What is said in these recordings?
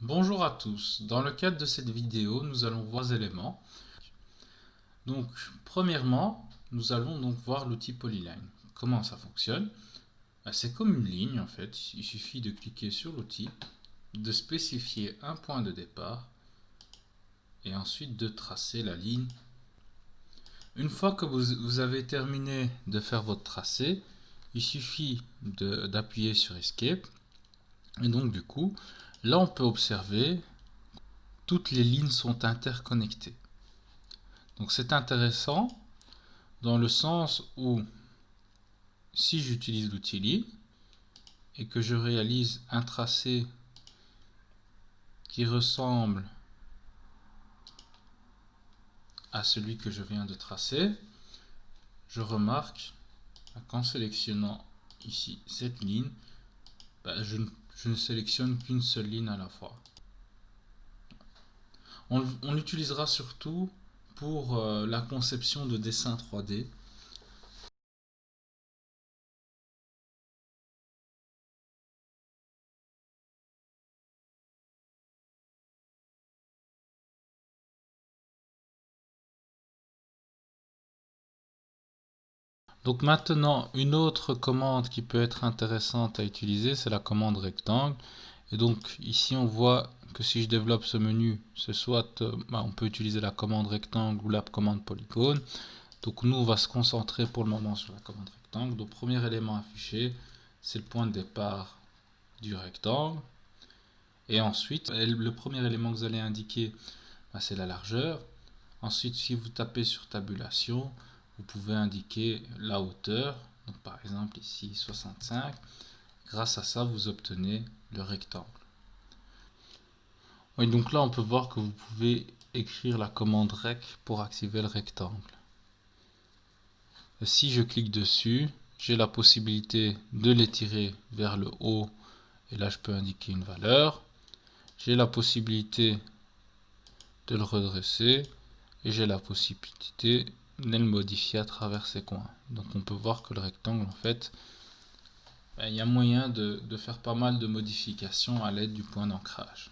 Bonjour à tous, dans le cadre de cette vidéo, nous allons voir les éléments. Donc, premièrement, nous allons donc voir l'outil Polyline. Comment ça fonctionne? C'est comme une ligne en fait, il suffit de cliquer sur l'outil, de spécifier un point de départ et ensuite de tracer la ligne. Une fois que vous avez terminé de faire votre tracé, il suffit d'appuyer sur Escape et donc du coup, là on peut observer toutes les lignes sont interconnectées. Donc c'est intéressant dans le sens où si j'utilise l'outil ligne et que je réalise un tracé qui ressemble à celui que je viens de tracer, je remarque qu'en sélectionnant ici cette ligne, je ne sélectionne qu'une seule ligne à la fois. On l'utilisera surtout pour la conception de dessins 3D. Donc maintenant, une autre commande qui peut être intéressante à utiliser, c'est la commande rectangle. Et donc ici, on voit que si je développe ce menu, c'est soit on peut utiliser la commande rectangle ou la commande polygone. Donc nous, on va se concentrer pour le moment sur la commande rectangle. Donc premier élément affiché, c'est le point de départ du rectangle. Et ensuite, le premier élément que vous allez indiquer, c'est la largeur. Ensuite, si vous tapez sur tabulation, vous pouvez indiquer la hauteur. Donc par exemple ici 65. Grâce à ça, vous obtenez le rectangle. Oui, donc là, on peut voir que vous pouvez écrire la commande rec pour activer le rectangle. Si je clique dessus, j'ai la possibilité de l'étirer vers le haut et là, je peux indiquer une valeur. J'ai la possibilité de le redresser et j'ai la possibilité de le modifier à travers ses coins. Donc on peut voir que le rectangle, en fait, il y a moyen de faire pas mal de modifications à l'aide du point d'ancrage.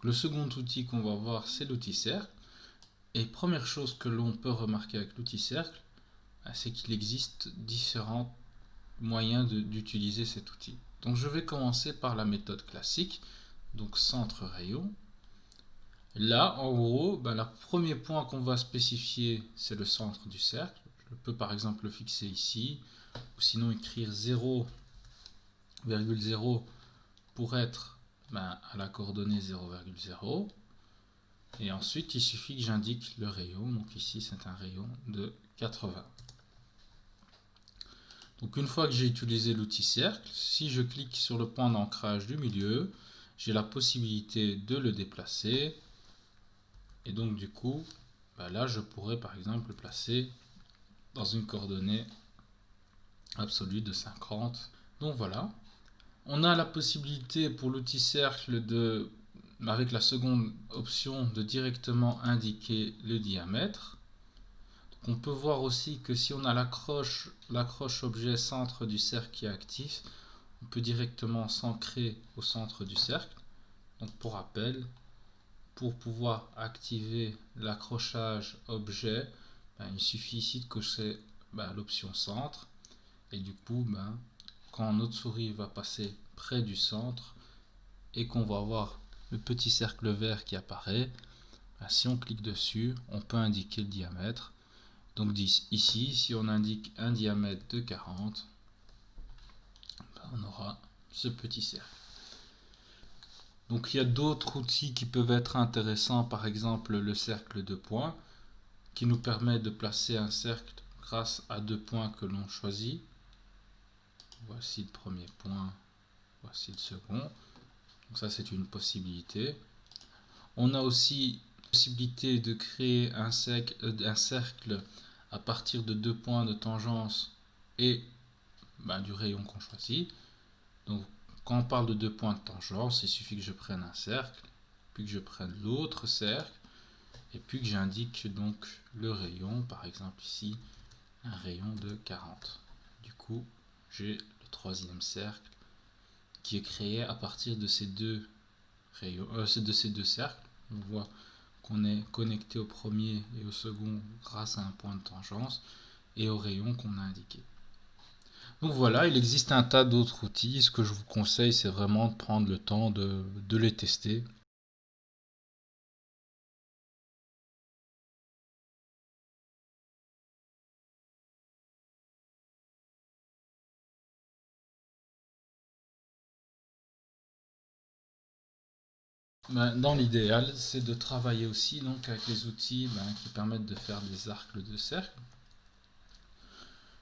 Le second outil qu'on va voir, c'est l'outil cercle. Et première chose que l'on peut remarquer avec l'outil cercle, c'est qu'il existe différents moyens d'utiliser cet outil. Donc je vais commencer par la méthode classique, donc centre rayon. Là, en gros, le premier point qu'on va spécifier, c'est le centre du cercle. Je peux par exemple le fixer ici, ou sinon écrire 0,0 pour être à la coordonnée 0,0. Et ensuite, il suffit que j'indique le rayon. Donc ici, c'est un rayon de 80. Donc une fois que j'ai utilisé l'outil cercle, si je clique sur le point d'ancrage du milieu, j'ai la possibilité de le déplacer. Et donc du coup, là, je pourrais par exemple le placer dans une coordonnée absolue de 50. Donc voilà. On a la possibilité pour l'outil cercle avec la seconde option, de directement indiquer le diamètre. Donc on peut voir aussi que si on a l'accroche objet centre du cercle qui est actif, on peut directement s'ancrer au centre du cercle. Donc pour rappel, pour pouvoir activer l'accrochage objet, il suffit ici de cocher l'option centre. Et du coup, quand notre souris va passer près du centre et qu'on va voir le petit cercle vert qui apparaît, si on clique dessus, on peut indiquer le diamètre. Donc ici, si on indique un diamètre de 40, on aura ce petit cercle. Donc il y a d'autres outils qui peuvent être intéressants, par exemple le cercle de points, qui nous permet de placer un cercle grâce à deux points que l'on choisit. Voici le premier point, voici le second. Donc ça, c'est une possibilité. On a aussi la possibilité de créer un cercle à partir de deux points de tangence et du rayon qu'on choisit. Donc quand on parle de 2 points de tangence, il suffit que je prenne un cercle, puis que je prenne l'autre cercle, et puis que j'indique donc le rayon, par exemple ici, un rayon de 40. Du coup, j'ai le troisième cercle qui est créé à partir de ces deux rayons, de ces deux cercles. On voit qu'on est connecté au premier et au second grâce à un point de tangence et au rayon qu'on a indiqué. Donc voilà, il existe un tas d'autres outils. Ce que je vous conseille, c'est vraiment de prendre le temps de les tester. Dans l'idéal, c'est de travailler aussi donc avec les outils qui permettent de faire des arcs de cercle.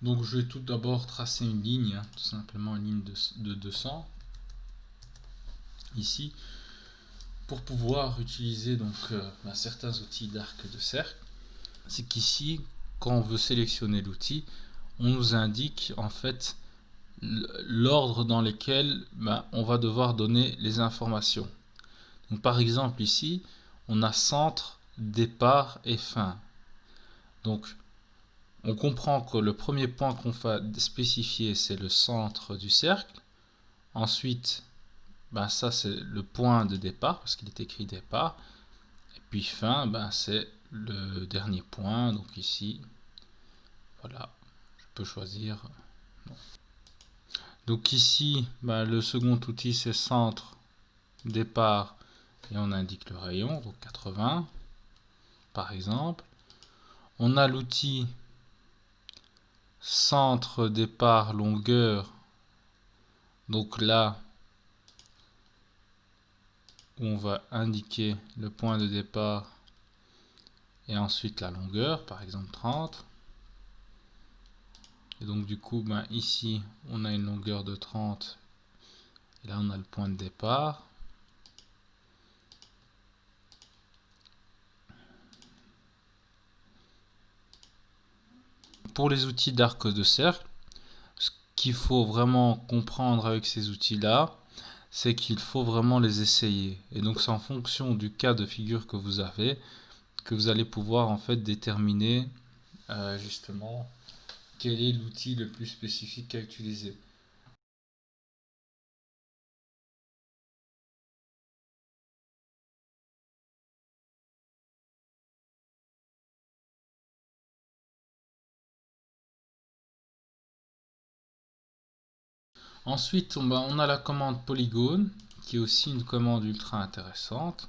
Donc je vais tout d'abord tracer une ligne, tout simplement une ligne de 200 ici, pour pouvoir utiliser donc certains outils d'arc de cercle. C'est qu'ici, quand on veut sélectionner l'outil, on nous indique en fait l'ordre dans lequel on va devoir donner les informations. Donc par exemple ici, on a centre, départ et fin. Donc on comprend que le premier point qu'on va spécifier, c'est le centre du cercle. Ensuite, ça c'est le point de départ, parce qu'il est écrit départ. Et puis fin, c'est le dernier point. Donc ici, voilà, je peux choisir. Non. Donc ici, le second outil c'est centre, départ, et on indique le rayon, donc 80 par exemple. On a l'outil centre, départ, longueur. Donc là, où on va indiquer le point de départ et ensuite la longueur, par exemple 30. Et donc du coup, ici, on a une longueur de 30. Et là, on a le point de départ. Pour les outils d'arc de cercle, ce qu'il faut vraiment comprendre avec ces outils-là, c'est qu'il faut vraiment les essayer. Et donc c'est en fonction du cas de figure que vous avez que vous allez pouvoir en fait déterminer justement quel est l'outil le plus spécifique à utiliser. Ensuite, on a la commande polygone, qui est aussi une commande ultra intéressante,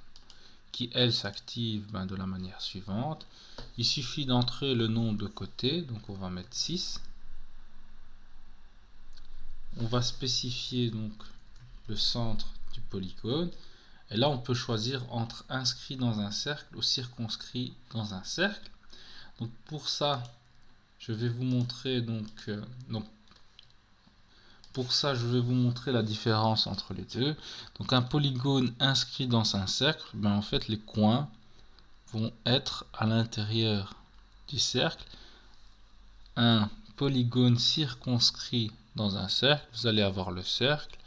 qui elle s'active de la manière suivante. Il suffit d'entrer le nombre de côtés, donc on va mettre 6. On va spécifier donc le centre du polygone. Et là, on peut choisir entre inscrit dans un cercle ou circonscrit dans un cercle. Donc pour ça, je vais vous montrer pour ça, je vais vous montrer la différence entre les deux. Donc un polygone inscrit dans un cercle, en fait les coins vont être à l'intérieur du cercle. Un polygone circonscrit dans un cercle, vous allez avoir le cercle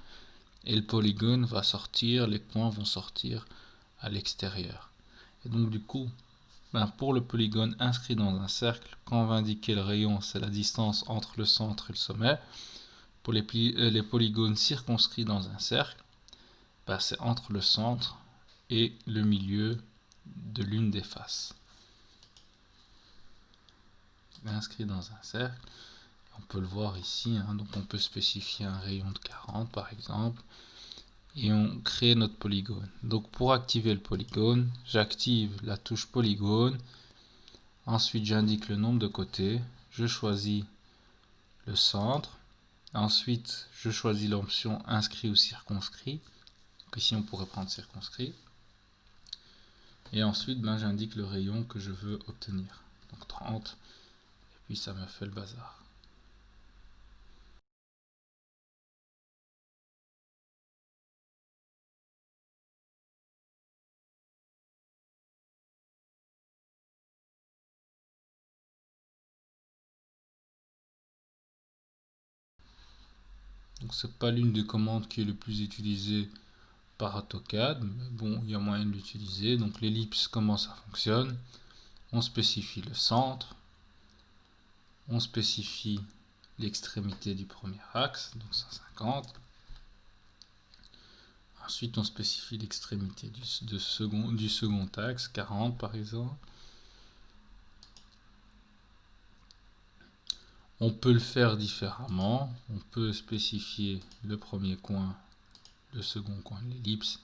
et le polygone va sortir, les coins vont sortir à l'extérieur. Et donc du coup, pour le polygone inscrit dans un cercle, quand on va indiquer le rayon, c'est la distance entre le centre et le sommet. Pour les polygones circonscrits dans un cercle, c'est entre le centre et le milieu de l'une des faces. Inscrit dans un cercle, on peut le voir ici, donc on peut spécifier un rayon de 40 par exemple, et on crée notre polygone. Donc pour activer le polygone, j'active la touche polygone, ensuite j'indique le nombre de côtés, je choisis le centre, ensuite je choisis l'option inscrit ou circonscrit, donc ici on pourrait prendre circonscrit, et ensuite j'indique le rayon que je veux obtenir, donc 30, et puis ça me fait le bazar. Donc c'est pas l'une des commandes qui est le plus utilisée par AutoCAD, mais bon, il y a moyen de l'utiliser. Donc l'ellipse, comment ça fonctionne? On spécifie le centre, on spécifie l'extrémité du premier axe, donc 150. Ensuite, on spécifie l'extrémité du second axe, 40 par exemple. On peut le faire différemment. On peut spécifier le premier coin, le second coin de l'ellipse,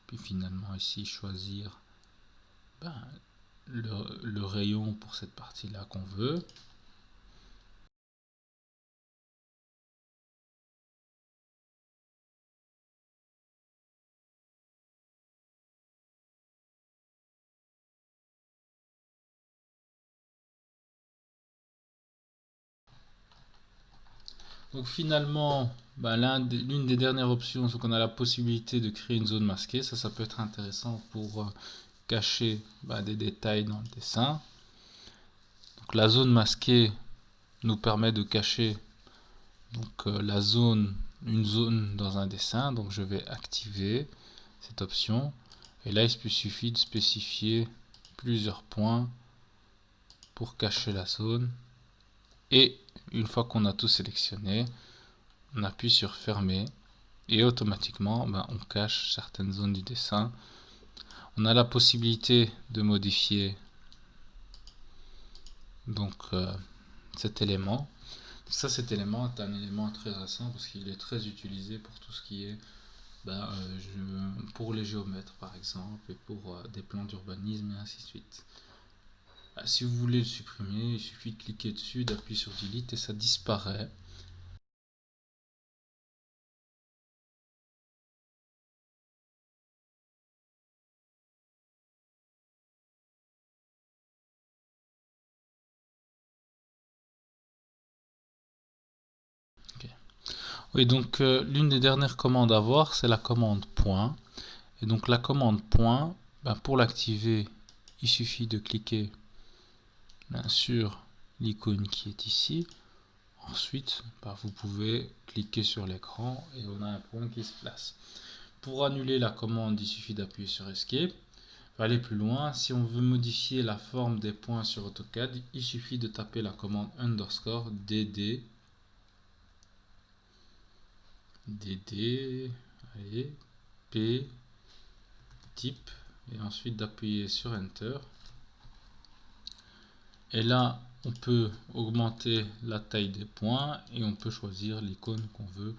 puis finalement ici choisir le rayon pour cette partie-là qu'on veut. Donc finalement, l'une des dernières options, c'est qu'on a la possibilité de créer une zone masquée. Ça peut être intéressant pour cacher des détails dans le dessin. Donc la zone masquée nous permet de cacher une zone dans un dessin. Donc je vais activer cette option. Et là, il suffit de spécifier plusieurs points pour cacher la zone. Et une fois qu'on a tout sélectionné, on appuie sur fermer et automatiquement on cache certaines zones du dessin. On a la possibilité de modifier cet élément. Cet élément est un élément très récent parce qu'il est très utilisé pour tout ce qui est pour les géomètres par exemple, et pour des plans d'urbanisme et ainsi de suite. Si vous voulez le supprimer, il suffit de cliquer dessus, d'appuyer sur Delete et ça disparaît. Oui, donc l'une des dernières commandes à voir, c'est la commande point. Et donc la commande point, pour l'activer, il suffit de cliquer sur l'icône qui est ici. Ensuite, vous pouvez cliquer sur l'écran et on a un point qui se place. Pour annuler la commande, il suffit d'appuyer sur Escape. Pour aller plus loin, si on veut modifier la forme des points sur AutoCAD, il suffit de taper la commande underscore dd allez, P type et ensuite d'appuyer sur Enter. Et là, on peut augmenter la taille des points et on peut choisir l'icône qu'on veut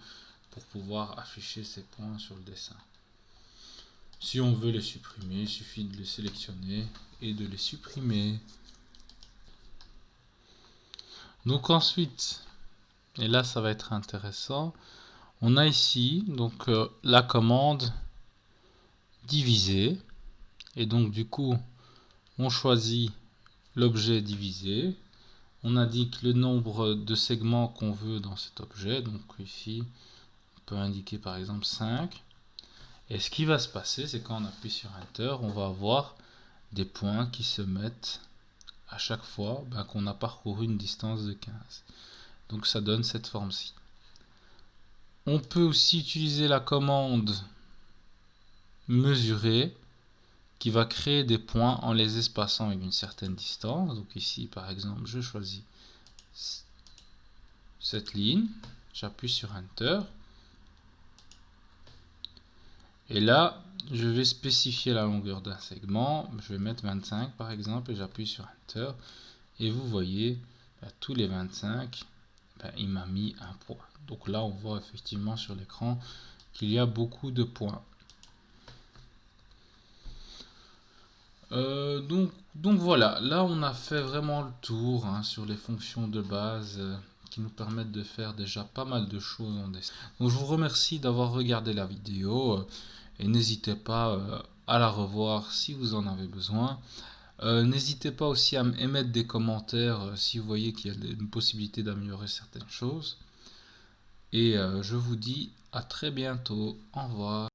pour pouvoir afficher ces points sur le dessin. Si on veut les supprimer, il suffit de les sélectionner et de les supprimer. Donc ensuite, et là ça va être intéressant, on a ici la commande diviser. Et donc du coup, on choisit l'objet divisé. On indique le nombre de segments qu'on veut dans cet objet. Donc ici, on peut indiquer par exemple 5. Et ce qui va se passer, c'est quand on appuie sur Enter, on va avoir des points qui se mettent à chaque fois qu'on a parcouru une distance de 15. Donc ça donne cette forme-ci. On peut aussi utiliser la commande mesurer qui va créer des points en les espaçant avec une certaine distance. Donc ici par exemple je choisis cette ligne, j'appuie sur Enter et là je vais spécifier la longueur d'un segment, je vais mettre 25 par exemple et j'appuie sur Enter et vous voyez tous les 25 il m'a mis un point. Donc là on voit effectivement sur l'écran qu'il y a beaucoup de points. Donc voilà, là on a fait vraiment le tour sur les fonctions de base qui nous permettent de faire déjà pas mal de choses en dessin. Donc je vous remercie d'avoir regardé la vidéo et n'hésitez pas à la revoir si vous en avez besoin. N'hésitez pas aussi à émettre des commentaires si vous voyez qu'il y a une possibilité d'améliorer certaines choses. Et je vous dis à très bientôt. Au revoir.